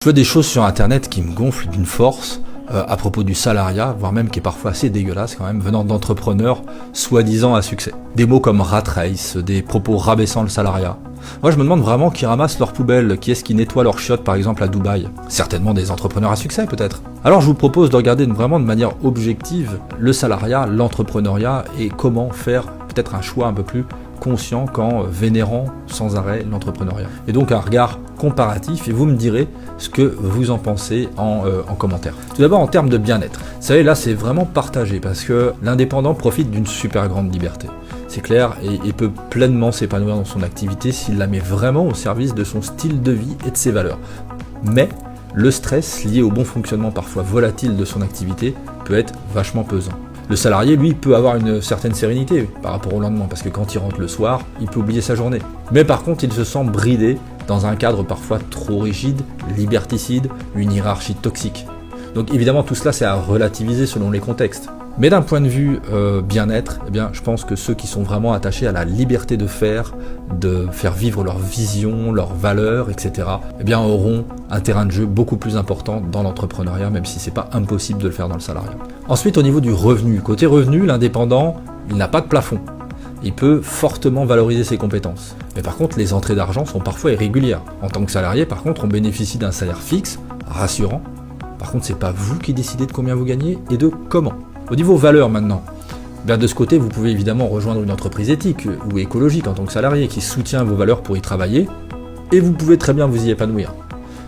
Je vois des choses sur internet qui me gonflent d'une force à propos du salariat, voire même qui est parfois assez dégueulasse quand même, venant d'entrepreneurs soi-disant à succès. Des mots comme rat race, des propos rabaissant le salariat. Moi je me demande vraiment qui ramasse leurs poubelles, qui est-ce qui nettoie leurs chiottes par exemple à Dubaï. Certainement des entrepreneurs à succès peut-être. Alors je vous propose de regarder vraiment de manière objective le salariat, l'entrepreneuriat et comment faire peut-être un choix un peu plus conscient qu'en vénérant sans arrêt l'entrepreneuriat. Et donc un regard comparatif et vous me direz ce que vous en pensez en commentaire. Tout d'abord en termes de bien-être. Vous savez là c'est vraiment partagé parce que l'indépendant profite d'une super grande liberté. C'est clair et peut pleinement s'épanouir dans son activité s'il la met vraiment au service de son style de vie et de ses valeurs. Mais le stress lié au bon fonctionnement parfois volatile de son activité peut être vachement pesant. Le salarié, lui, peut avoir une certaine sérénité par rapport au lendemain, parce que quand il rentre le soir, il peut oublier sa journée. Mais par contre, il se sent bridé dans un cadre parfois trop rigide, liberticide, une hiérarchie toxique. Donc évidemment, tout cela, c'est à relativiser selon les contextes. Mais d'un point de vue bien-être, eh bien, je pense que ceux qui sont vraiment attachés à la liberté de faire vivre leur vision, leurs valeurs, etc., eh bien, auront un terrain de jeu beaucoup plus important dans l'entrepreneuriat, même si c'est pas impossible de le faire dans le salariat. Ensuite, au niveau du revenu. Côté revenu, l'indépendant, il n'a pas de plafond. Il peut fortement valoriser ses compétences. Mais par contre, les entrées d'argent sont parfois irrégulières. En tant que salarié, par contre, on bénéficie d'un salaire fixe, rassurant. Par contre, c'est pas vous qui décidez de combien vous gagnez et de comment. Au niveau valeur maintenant, bien de ce côté, vous pouvez évidemment rejoindre une entreprise éthique ou écologique en tant que salarié qui soutient vos valeurs pour y travailler et vous pouvez très bien vous y épanouir.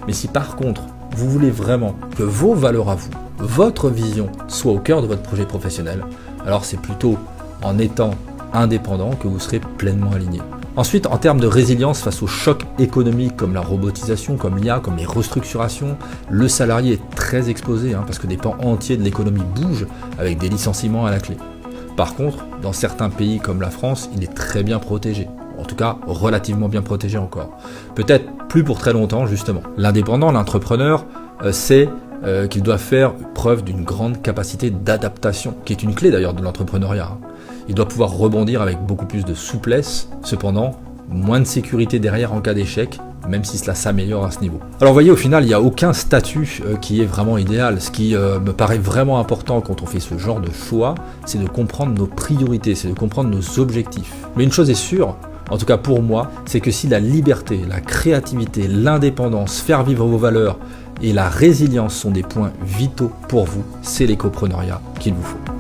Mais si par contre, vous voulez vraiment que vos valeurs à vous, votre vision soit au cœur de votre projet professionnel, alors c'est plutôt en étant indépendant que vous serez pleinement aligné. Ensuite, en termes de résilience face aux chocs économiques comme la robotisation, comme l'IA, comme les restructurations, le salarié est très exposé parce que des pans entiers de l'économie bougent avec des licenciements à la clé. Par contre, dans certains pays comme la France, il est très bien protégé. En tout cas, relativement bien protégé encore. Peut-être plus pour très longtemps, justement. L'indépendant, l'entrepreneur, sait qu'il doit faire preuve d'une grande capacité d'adaptation, qui est une clé d'ailleurs de l'entrepreneuriat. Il doit pouvoir rebondir avec beaucoup plus de souplesse, cependant, moins de sécurité derrière en cas d'échec, même si cela s'améliore à ce niveau. Alors vous voyez, au final, il n'y a aucun statut qui est vraiment idéal. Ce qui me paraît vraiment important quand on fait ce genre de choix, c'est de comprendre nos priorités, c'est de comprendre nos objectifs. Mais une chose est sûre, en tout cas pour moi, c'est que si la liberté, la créativité, l'indépendance, faire vivre vos valeurs et la résilience sont des points vitaux pour vous, c'est l'écopreneuriat qu'il vous faut.